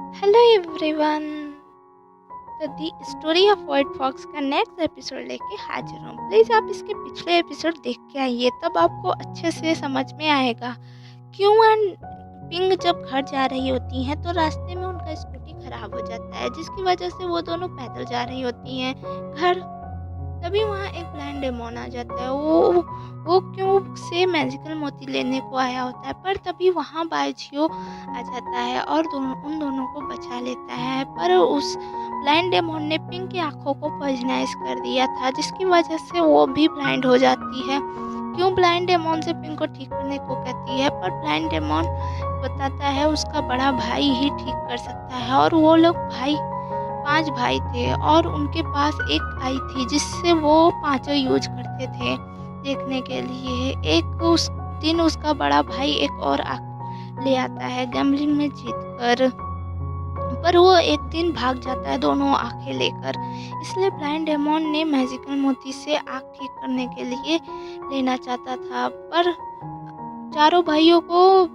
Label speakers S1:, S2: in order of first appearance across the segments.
S1: Hello everyone. तो दी story of white fox का next episode लेके हाजिर हूँ। प्लीज़ आप इसके पिछले एपिसोड देख के आइए, तब आपको अच्छे से समझ में आएगा क्यों एंड पिंग जब घर जा रही होती हैं तो रास्ते में उनका स्कूटी खराब हो जाता है, जिसकी वजह से वो दोनों पैदल जा रही होती हैं घर। तभी वहाँ एक ब्लाइंड डेमोन आ जाता है। वो क्यों से मैजिकल मोती लेने को आया होता है, पर तभी वहाँ बायजियो आ जाता है और उन दोनों को बचा लेता है। पर उस ब्लाइंड डेमोन ने पिंक की आंखों को पॉइजनाइज कर दिया था, जिसकी वजह से वो भी ब्लाइंड हो जाती है। क्यों ब्लाइंड डेमोन से पिंक को ठीक करने को कहती है, पर ब्लाइंड डेमोन बताता है उसका बड़ा भाई ही ठीक कर सकता है। और वो लोग 5 भाई थे और उनके पास एक आई थी जिससे वो पाँचों यूज़ करते थे देखने के लिए। एक उस दिन उसका बड़ा भाई एक और ले आता है गैम्बलिंग में जीतकर, पर वो एक दिन भाग जाता है दोनों आँखें लेकर। इसलिए ब्लाइंड डेमोन ने मैजिकल मोती से आँख ठीक करने के लिए लेना चाहता था, पर चारों भाइयों को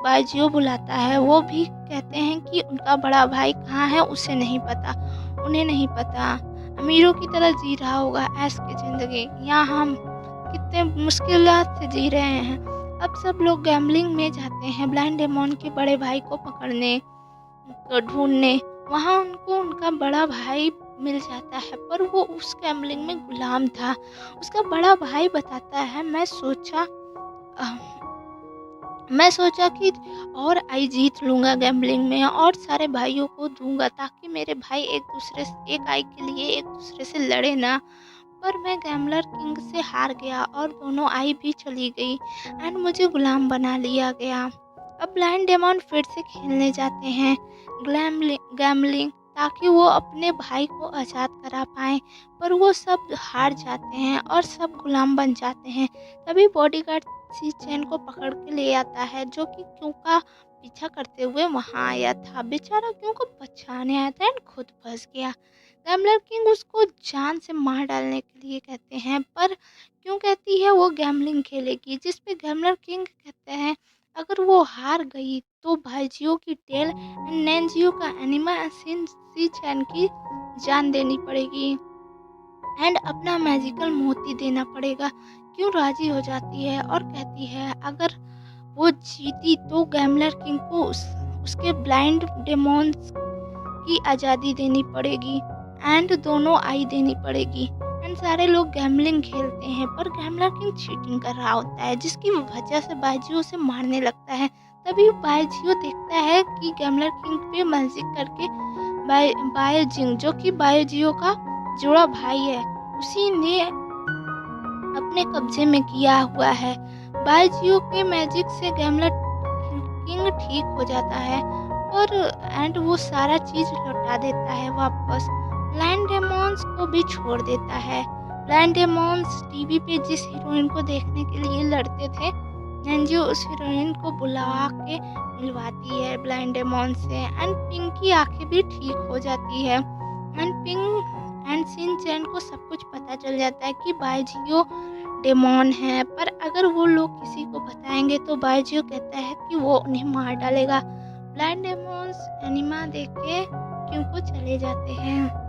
S1: बायजियो बुलाता है। वो भी कहते हैं कि उनका बड़ा भाई कहाँ है उसे नहीं पता, उन्हें नहीं पता। अमीरों की तरह जी रहा होगा ऐश की ज़िंदगी, यहाँ हम कितने मुश्किलात से जी रहे हैं। अब सब लोग गैम्बलिंग में जाते हैं ब्लाइंड डेमोन के बड़े भाई को पकड़ने को ढूंढने। वहाँ उनको उनका बड़ा भाई मिल जाता है, पर वो उस गैम्बलिंग में गुलाम था। उसका बड़ा भाई बताता है, मैं सोचा कि और आई जीत लूँगा गैम्बलिंग में और सारे भाइयों को दूँगा, ताकि मेरे भाई एक आई के लिए एक दूसरे से लड़े ना। पर मैं गैम्बलर किंग से हार गया और दोनों आई भी चली गई एंड मुझे गुलाम बना लिया गया। अब ब्लाइंड डेमन फिर से खेलने जाते हैं गैम्बलिंग, ताकि वो अपने भाई को आज़ाद करा पाएँ, पर वो सब हार जाते हैं और सब गुलाम बन जाते हैं। तभी बॉडीगार्ड सी चैन को पकड़ के ले आता है, जो कि क्यों का पीछा करते हुए वहाँ आया था। बेचारा क्यों को बचाने आया था एंड खुद फंस गया। गैम्बलर किंग उसको जान से मार डालने के लिए कहते हैं, पर क्यों कहती है वो गैम्बलिंग खेलेगी, जिस पे गैम्बलर किंग कहते हैं अगर वो हार गई तो भाईजियो की टेल एंड नैनजियो का एनिमा सी चैन की जान देनी पड़ेगी एंड अपना मैजिकल मोती देना पड़ेगा। क्यों राजी हो जाती है और कहती है अगर वो जीती तो गैम्बलर किंग को उसके ब्लाइंड डेमोन्स की आज़ादी देनी पड़ेगी एंड दोनों आई देनी पड़ेगी। एंड सारे लोग गैम्बलिंग खेलते हैं, पर गैम्बलर किंग चीटिंग कर रहा होता है, जिसकी वजह से बायजियो उसे मारने लगता है। तभी बायजियो देखता है कि गैम्बलर किंग पे मैजिक करके बायोजिंग, जो कि बायोजियो का जुड़ा भाई है, उसी ने अपने कब्जे में किया हुआ है। बायजियो के मैजिक से गैम्बलर किंग ठीक हो जाता है और एंड वो सारा चीज लौटा देता है वापस। ब्लाइंड डेमोन्स को भी छोड़ देता है। ब्लाइंड डेमोन्स टीवी पे जिस हीरोइन को देखने के लिए लड़ते थे, नंजू उस हीरोइन को बुला के मिलवाती है ब्लाइंड डेमोन से एंड पिंक की आंखें भी ठीक हो जाती है एंड पिंक एंड सिन चैन को सब कुछ पता चल जाता है कि बायजियो डेमोन है। पर अगर वो लोग किसी को बताएंगे तो बायजियो कहता है कि वो उन्हें मार डालेगा। ब्लाइंड डेमोन्स एनिमा देख के क्यों को चले जाते हैं।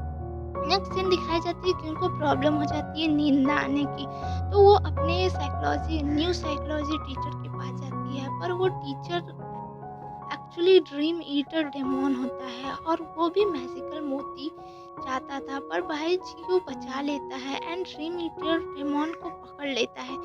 S1: नेक्स्ट सीन दिखाई जाती है कि उनको प्रॉब्लम हो जाती है नींद ना आने की, तो वो अपने न्यू साइकोलॉजी टीचर के पास जाती है, पर वो teacher actually dream eater demon होता है और वो भी मैजिकल मोती चाहता था, पर भाई जियो बचा लेता है एंड ड्रीम ईटर डेमोन को पकड़ लेता है।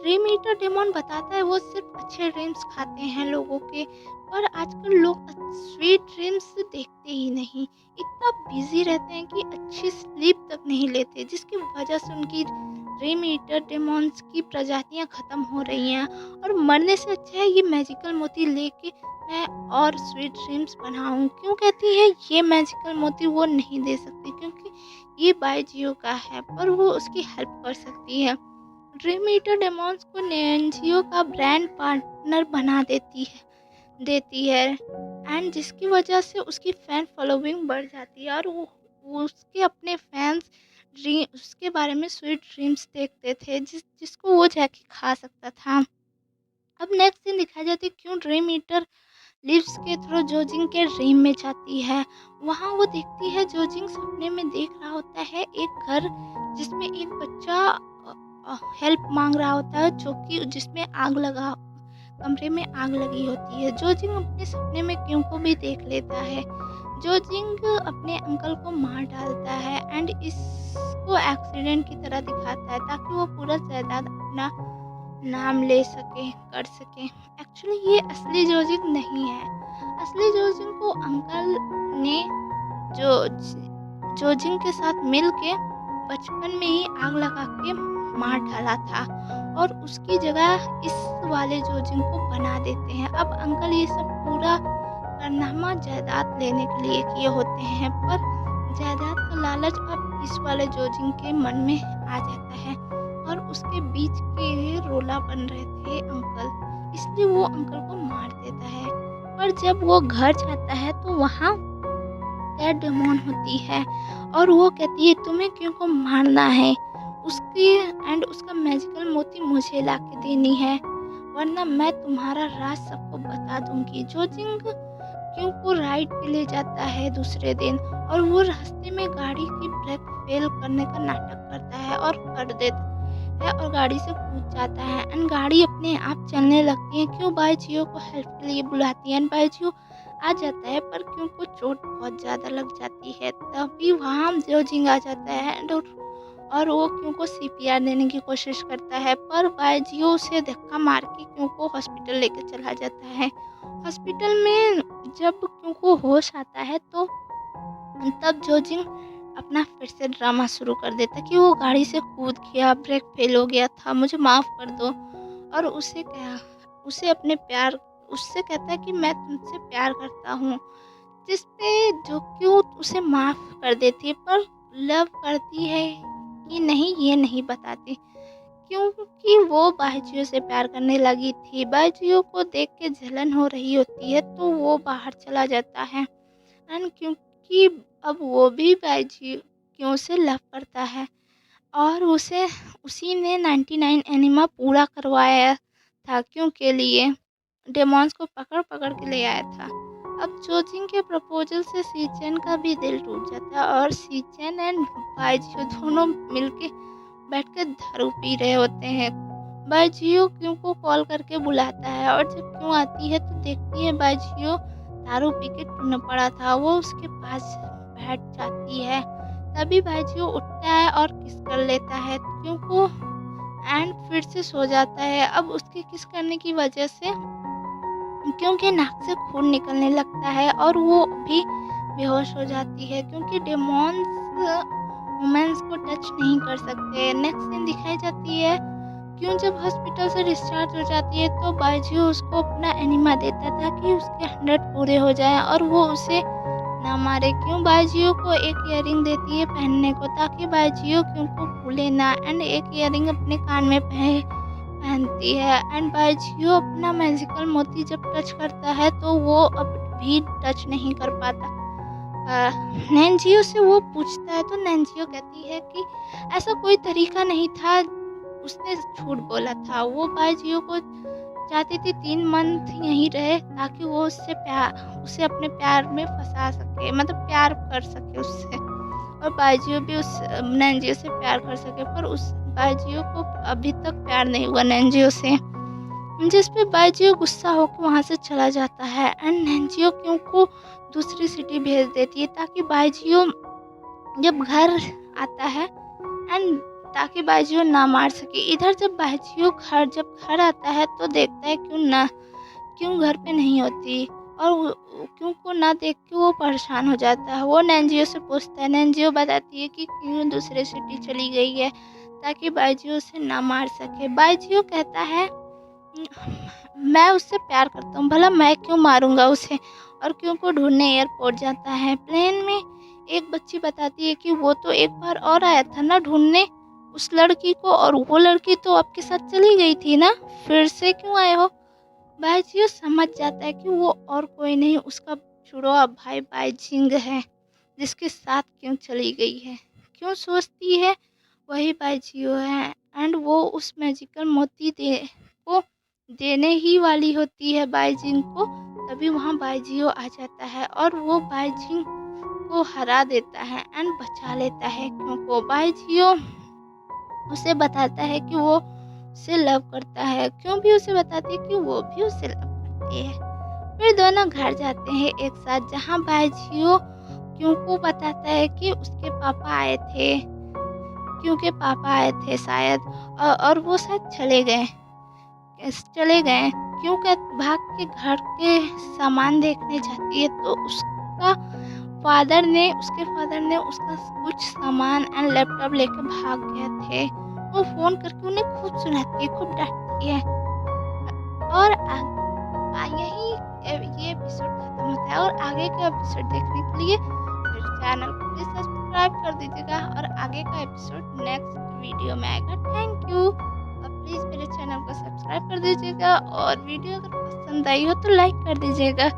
S1: ड्रीम ईटर डेमोन बताता है वो सिर्फ अच्छे ड्रीम्स खाते हैं लोगों के, पर आजकल लोग स्वीट ड्रीम्स देखते ही नहीं, इतना बिजी रहते हैं कि अच्छी स्लीप तक नहीं लेते, जिसकी वजह से उनकी ड्रीम ईटर डेमोन्स की प्रजातियां खत्म हो रही हैं। और मरने से अच्छा है ये मैजिकल मोती लेके मैं और स्वीट ड्रीम्स बनाऊं। क्यों कहती है ये मैजिकल मोती वो नहीं दे सकती, क्योंकि ये बायजियो का है, पर वो उसकी हेल्प कर सकती है। ड्रीम ईटर डेमोन्स को नेंजियो का ब्रांड पार्टनर बना देती है एंड जिसकी वजह से उसकी फैन फॉलोइंग बढ़ जाती है और वो उसके अपने फैंस ड्रीम उसके बारे में स्वीट ड्रीम्स देखते थे, जिसको वो जाके खा सकता था। अब नेक्स्ट सीन दिखाई जाती है क्यों ड्रीम ईटर लिफ्ट के थ्रू जोजिंग के ड्रीम में जाती है। वहाँ वो देखती है, जोजिंग सपने में देख रहा होता है एक घर जिसमें एक बच्चा हेल्प मांग रहा होता है, जो कि जिसमें आग लगा कमरे में आग लगी होती है। जोजिंग अपने सपने में क्यों को भी देख लेता है। जोजिंग अपने अंकल को मार डालता है एंड इसको एक्सीडेंट की तरह दिखाता है ताकि वो पूरा जायदाद अपना नाम ले सके, कर सके। एक्चुअली ये असली जोजिंग नहीं है। असली जोजिंग को अंकल ने जो जोजिंग के साथ मिल के बचपन में ही आग लगा के मार डाला था और उसकी जगह इस वाले जोजिंग को बना देते हैं। अब अंकल ये सब पूरा कारनामा जायदाद लेने के लिए किए होते हैं, पर जायदाद का लालच अब इस वाले जोजिंग के मन में आ जाता है और उसके बीच के रोला बन रहे थे अंकल, इसलिए वो अंकल को मार देता है। पर जब वो घर जाता है तो वहाँ कैट डेमोन होती है और वो कहती है तुम्हें क्यों को मारना है, उसकी एंड उसका मैजिकल मोती मुझे ला के देनी है, वरना मैं तुम्हारा राज सबको बता दूंगी। जोजिंग क्यों को राइड पे ले जाता है दूसरे दिन और वो रास्ते में गाड़ी की ब्रेक फेल करने का नाटक करता है और कर देता है और गाड़ी से कूद जाता है एंड गाड़ी अपने आप चलने लगती है। क्यों बाईजियो को हेल्प के लिए बुलाती है एंड बाईजियो आ जाता है, पर क्यों को चोट बहुत ज़्यादा लग जाती है। तभी वहाँ जोजिंग आ जाता है और वो क्यों को सीपीआर देने की कोशिश करता है, पर बाईजियो उसे धक्का मार के क्यों को हॉस्पिटल लेकर चला जाता है। हॉस्पिटल में जब क्यों को होश आता है तो तब जोजिंग अपना फिर से ड्रामा शुरू कर देता कि वो गाड़ी से कूद गया, ब्रेक फेल हो गया था, मुझे माफ़ कर दो। और उससे कहता है कि मैं तुमसे प्यार करता हूँ, जिस पे जो क्यों उसे माफ़ कर देती है, पर लव करती है कि नहीं ये नहीं बताती, क्योंकि वो बायजियो से प्यार करने लगी थी। बायजियो को देख के जलन हो रही होती है तो वो बाहर चला जाता है एंड क्योंकि अब वो भी बायजियो से लव करता है और उसी ने 99 एनिमा पूरा करवाया था, क्यों के लिए डेमॉन्स को पकड़ पकड़ के ले आया था। अब जोजिंग के प्रपोजल से सीचेन का भी दिल टूट जाता है और सीचेन एंड बायजियो दोनों मिलके बैठकर दारू पी रहे होते हैं। बायजियो क्यों को कॉल करके बुलाता है और जब क्यों आती है तो देखती है बायजियो दारू पी के टून पड़ा था। वो उसके पास बैठ जाती है, तभी बायजियो उठता है और किस कर लेता है क्यों को एंड फिर से सो जाता है। अब उसके किस करने की वजह से क्योंकि नाक से खून निकलने लगता है और वो भी बेहोश हो जाती है, क्योंकि डेमॉन्स वुमेन्स को टच नहीं कर सकते। नेक्स्ट सीन दिखाई जाती है क्यों जब हॉस्पिटल से डिस्चार्ज हो जाती है तो बायजियो उसको अपना एनिमा देता था कि उसके 100 पूरे हो जाएं और वो उसे ना मारे। क्यों बायजियो को एक इयरिंग देती है पहनने को ताकि बायजियो क्यों को भूले ना एंड एक इयरिंग अपने कान में पहनती है एंड बायजियो अपना मैजिकल मोती जब टच करता है तो वो अब भी टच नहीं कर पाता। नैन्जियो से वो पूछता है तो नैन्जियो कहती है कि ऐसा कोई तरीका नहीं था, उसने झूठ बोला था। वो बायजियो को चाहती थी 3 मंथ यहीं रहे ताकि वो उसे अपने प्यार में फंसा सके, मतलब प्यार कर सके उससे और बायजियो भी उस नैन्जियो से प्यार कर सके, पर उस बायजियो को अभी तक प्यार नहीं हुआ नैन्जियो से, जिस पे बायजियो गुस्सा होकर वहाँ से चला जाता है एंड नैन्जियो क्यों को दूसरी सिटी भेज देती है ताकि बायजियो जब घर आता है एंड ताकि बायजियो ना मार सके। इधर जब बायजियो घर आता है तो देखता है क्यों घर पे नहीं होती और क्यों को ना देख के वो परेशान हो जाता है। वो नैन्जियो से पूछता है, नैन्जियो बताती है कि क्यों दूसरे सिटी चली गई है ताकि बायजियो उसे ना मार सके। बायजियो कहता है मैं उससे प्यार करता हूँ, भला मैं क्यों मारूंगा उसे, और क्यों को ढूंढने एयरपोर्ट जाता है। प्लेन में एक बच्ची बताती है कि वो तो एक बार और आया था ना ढूंढने उस लड़की को, और वो लड़की तो आपके साथ चली गई थी ना, फिर से क्यों आए हो। बायजियो समझ जाता है कि वो और कोई नहीं उसका जुड़वा भाई बायजिंग है, जिसके साथ क्यों चली गई है। क्यों सोचती है वही बायजियो है एंड वो उस मैजिकल मोती को देने ही वाली होती है बायजिंग को, तभी वहाँ बाईजीओ आ जाता है और वो बाईजी को हरा देता है एंड बचा लेता है क्यों को। बाईजीओ उसे बताता है कि वो उसे लव करता है, क्यों भी उसे बताती है कि वो भी उसे लव करती है। फिर दोनों घर जाते हैं एक साथ, जहाँ बाईजीओ क्यों को बताता है कि उसके पापा आए थे, क्योंकि पापा आए थे शायद और वो शायद चले गए। क्यों का भाग के घर के सामान देखने जाती है तो उसके फादर ने उसका कुछ सामान एंड लैपटॉप लेकर भाग गए थे। वो फ़ोन करके उन्हें खूब सुनाती है, खूब डाँटती है और यहीं ये एपिसोड खत्म होता है। और आगे का एपिसोड देखने के लिए मेरे चैनल को प्लीज़ सब्सक्राइब कर दीजिएगा और आगे का एपिसोड नेक्स्ट वीडियो में आएगा। Thank you. और प्लीज़ मेरे चैनल को सब्सक्राइब कर दीजिएगा और वीडियो अगर पसंद आई हो तो लाइक कर दीजिएगा।